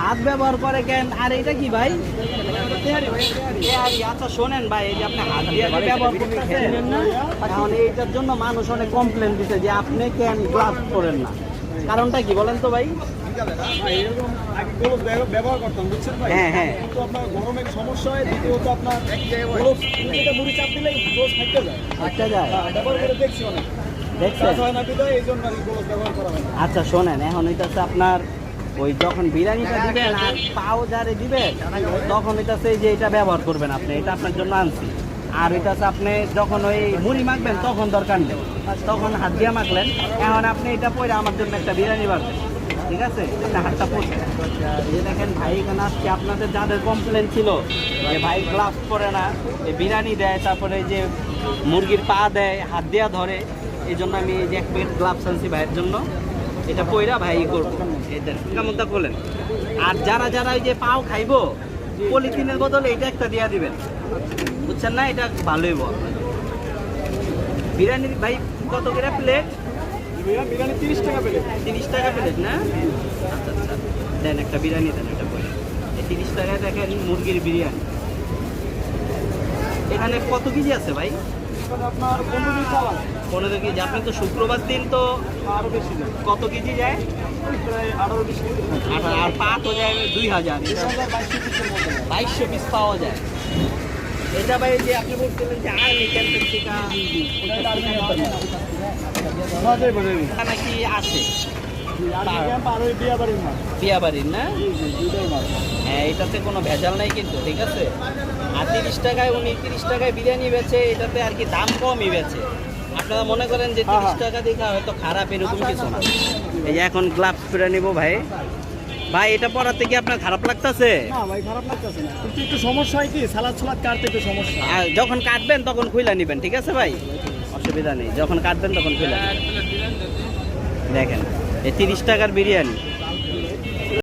হাত ব্যবহার করে কেন? আর এটা কি ভাই? তেহারি। আচ্ছা শোনেন ভাই, এই যে আপনি হাত দিয়ে যে ব্যবহার করতেছেন, এখন এইটার জন্য মানুষ অনেক কমপ্লেন দিতে যে আপনি কেন গ্লাভস পরেন না। কারণটা কি বলেন তো ভাই? ব্যবহার করতাম, বুঝছেন ভাই? হ্যাঁ হ্যাঁ, তো আপনার গরমের সমস্যা হয়, দ্বিতীয়ত আপনার মুড়ি চাপ দিলে গ্লোভস থাকতে যায়। একটা যায় ব্যবহার করে দেখছি অনেক, দেখছেন? হয় না বিদায় এই জন্য আর কি গ্লোভস ব্যবহার করা হয় না। আচ্ছা শোনেন, এখন হইতাছে আপনার ওই যখন বিরিয়ানিটা দিবেন আর পাও যারে দিবেন তখন হইতাছে যে এটা ব্যবহার করবেন আপনি, এটা আপনার জন্য আনছি। আর হইতাছে আপনি যখন ওই মুড়ি মাখবেন তখন দরকার নেই, তখন হাত দিয়ে মাখলেন। এখন আপনি এটা পরে আমার জন্য একটা বিরিয়ানি বাড়বেন, ঠিক আছে? একটা হাতটা পড়ছে যে দেখেন ভাই এখানে আজকে আপনাদের যাদের কমপ্লেন ছিল যে ভাই গ্লাভস পরে না, এই বিরিয়ানি দেয়, তারপরে যে মুরগির পা দেয়, হাত দেওয়া ধরে, এই জন্য আমি এই যে এক প্লেট গ্লাভস আনছি ভাইয়ের জন্য। এটা পয়রা ভাই করবো, এদের কেমনটা করলেন। আর যারা যারা এই যে পাও খাইবো পলিথিনের বদলে এটা একটা দিয়ে দিবেন, বুঝছেন না? এটা ভালোই বল। বিরিয়ানি ভাই কত করে প্লেট? বিরিয়ানি 30 টাকা পেলে। 30 টাকা প্লেট না? আচ্ছা আচ্ছা, দেন একটা বিরিয়ানি দেন, এটা পয়রা। এই 30 টাকায় দেখেন মুরগির বিরিয়ানি। এখানে কত কেজি আছে ভাই? আপনার 15 কেজি চাল আছে। 15 কেজি। আপনি তো শুক্রবার দিন তো আরো বেশি যায়, কত কেজি যায়? প্রায় 18-20 কেজি। আর পা তো যায় 2000, 2200 পিসের মতো যায়। 2200 পিস পাওয়া যায়। এটা ভাই যে আপনি বলছিলেন যে আর্মি ক্যাম্পের থেকে মাঝে বলে দিই। নাকি আসে আর্মি ক্যাম্প আর ওই বিয়াবাড়ির মাছ। বিয়াবাড়ির না? দুইটাই মাছ। হ্যাঁ, এটাতে কোনো ভেজাল নাই কিন্তু, ঠিক আছে? আর 30 টাকায় উনি 30 টাকায় বিরিয়ানি বেচে, এটাতে আর কি দাম কমই বেচে। আপনারা মনে করেন যে 30 টাকা দেখা হয়তো খারাপ, এরকম কিছু না। এই যে এখন গ্লাভস পরে নিব ভাই। ভাই এটা পরাতে কি আপনার খারাপ লাগতেছে? না ভাই, খারাপ লাগতেছে না, কিন্তু একটু সমস্যা হয় কি, সালাদ কাটতে একটু সমস্যা। আর যখন কাটবেন তখন খুইলা নেবেন, ঠিক আছে ভাই? অসুবিধা নেই, যখন কাটবেন তখন খুইলা নেবেন। দেখেন এই 30 টাকার বিরিয়ানি,